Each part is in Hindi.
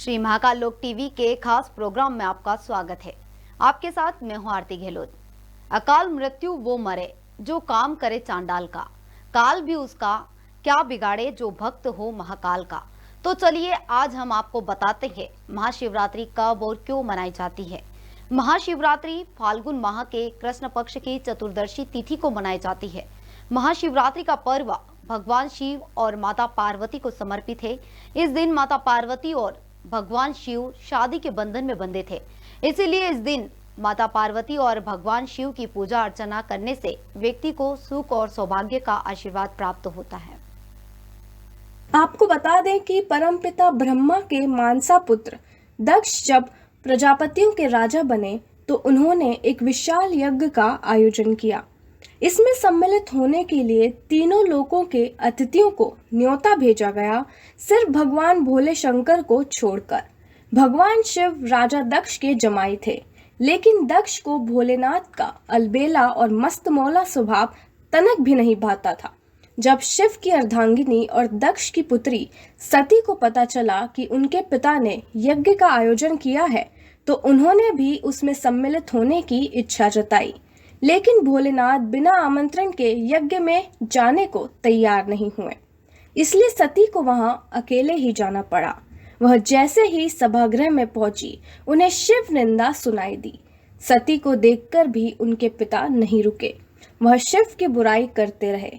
श्री महाकाल लोक टीवी के खास प्रोग्राम में आपका स्वागत है। आपके साथ मैं हूं आरती गहलोत। अकाल मृत्यु वो मरे जो काम करे चांडाल का, काल भी उसका क्या बिगाड़े जो भक्त हो महाकाल का। तो चलिए आज हम आपको बताते हैं महाशिवरात्रि कब और क्यों मनाई जाती है। महाशिवरात्रि फाल्गुन माह के कृष्ण पक्ष की चतुर्दशी तिथि को मनाई जाती है। महाशिवरात्रि का पर्व भगवान शिव और माता पार्वती को समर्पित है। इस दिन माता पार्वती और भगवान शिव शादी के बंधन में बंधे थे, इसीलिए इस दिन माता पार्वती और भगवान शिव की पूजा अर्चना करने से व्यक्ति को सुख और सौभाग्य का आशीर्वाद प्राप्त होता है। आपको बता दें कि परमपिता ब्रह्मा के मानसा पुत्र दक्ष जब प्रजापतियों के राजा बने तो उन्होंने एक विशाल यज्ञ का आयोजन किया। इसमें सम्मिलित होने के लिए तीनों लोकों के अतिथियों को न्योता भेजा गया, सिर्फ भगवान भोले शंकर को छोड़कर। भगवान शिव राजा दक्ष के जमाई थे, लेकिन दक्ष को भोलेनाथ का अलबेला और मस्तमौला स्वभाव तनक भी नहीं भाता था। जब शिव की अर्धांगिनी और दक्ष की पुत्री सती को पता चला कि उनके पिता ने यज्ञ का आयोजन किया है, तो उन्होंने भी उसमें सम्मिलित होने की इच्छा जताई, लेकिन भोलेनाथ बिना आमंत्रण के यज्ञ में जाने को तैयार नहीं हुए। इसलिए सती को वहां अकेले ही जाना पड़ा। वह जैसे ही सभागृह में पहुंची, उन्हें शिव निंदा सुनाई दी। सती को देखकर भी उनके पिता नहीं रुके, वह शिव की बुराई करते रहे।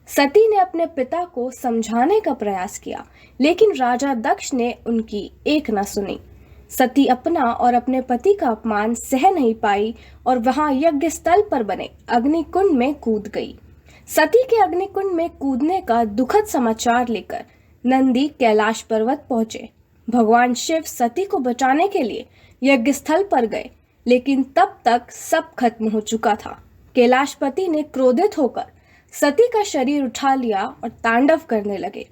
सती ने अपने पिता को समझाने का प्रयास किया, लेकिन राजा दक्ष ने उनकी एक न सुनी। सती अपना और अपने पति का अपमान सह नहीं पाई और वहां यज्ञ स्थल पर बने अग्निकुंड में कूद गई। सती के अग्निकुंड में कूदने का दुखद समाचार लेकर नंदी कैलाश पर्वत पहुंचे। भगवान शिव सती को बचाने के लिए यज्ञ स्थल पर गए, लेकिन तब तक सब खत्म हो चुका था। कैलाशपति ने क्रोधित होकर सती का शरीर उठा लिया और तांडव करने लगे।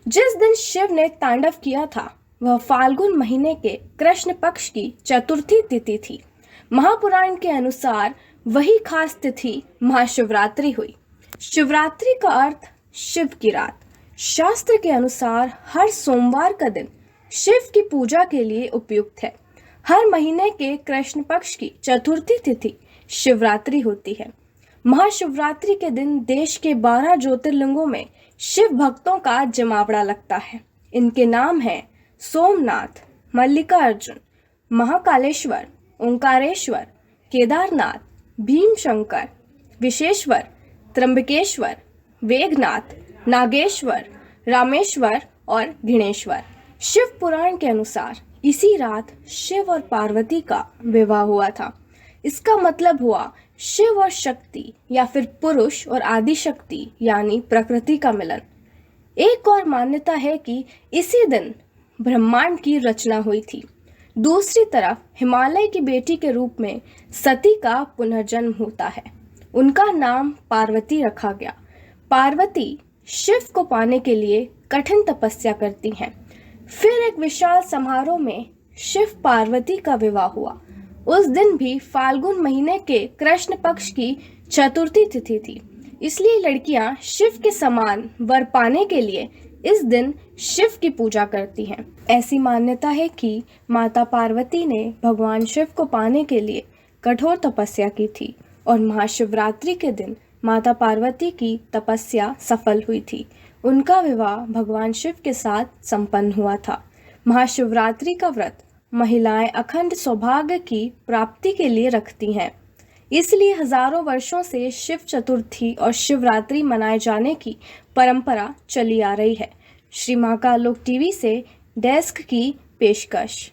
जिस दिन शिव ने तांडव किया था वह फाल्गुन महीने के कृष्ण पक्ष की चतुर्थी तिथि थी। महापुराण के अनुसार वही खास तिथि महाशिवरात्रि हुई। शिवरात्रि का अर्थ शिव की रात। शास्त्र के अनुसार हर सोमवार का दिन शिव की पूजा के लिए उपयुक्त है। हर महीने के कृष्ण पक्ष की चतुर्थी तिथि शिवरात्रि होती है। महाशिवरात्रि के दिन देश के 12 ज्योतिर्लिंगों में शिव भक्तों का जमावड़ा लगता है। इनके नाम हैं सोमनाथ, मल्लिकार्जुन, महाकालेश्वर, ओंकारेश्वर, केदारनाथ, भीमशंकर, विशेश्वर, त्र्यंबकेश्वर, वेगनाथ, नागेश्वर, रामेश्वर और घृणेश्वर। शिव पुराण के अनुसार इसी रात शिव और पार्वती का विवाह हुआ था। इसका मतलब हुआ शिव और शक्ति या फिर पुरुष और आदि शक्ति यानी प्रकृति का मिलन। एक और मान्यता है कि इसी दिन ब्रह्मांड की रचना हुई थी। दूसरी तरफ हिमालय की बेटी के रूप में सती का पुनर्जन्म होता है। उनका नाम पार्वती रखा गया। पार्वती शिव को पाने के लिए कठिन तपस्या करती हैं। फिर एक विशाल समारोह में शिव पार्वती का विवाह हुआ। उस दिन भी फाल्गुन महीने के कृष्ण पक्ष की चतुर्थी तिथि थी, इसलिए लड़कियां शिव के समान वर पाने के लिए इस दिन शिव की पूजा करती हैं। ऐसी मान्यता है कि माता पार्वती ने भगवान शिव को पाने के लिए कठोर तपस्या की थी और महाशिवरात्रि के दिन माता पार्वती की तपस्या सफल हुई थी। उनका विवाह भगवान शिव के साथ संपन्न हुआ था। महाशिवरात्रि का व्रत महिलाएं अखंड सौभाग्य की प्राप्ति के लिए रखती हैं। इसलिए हजारों वर्षों से शिव चतुर्थी और शिवरात्रि मनाए जाने की परंपरा चली आ रही है। श्री महाकाल लोक टीवी से डेस्क की पेशकश।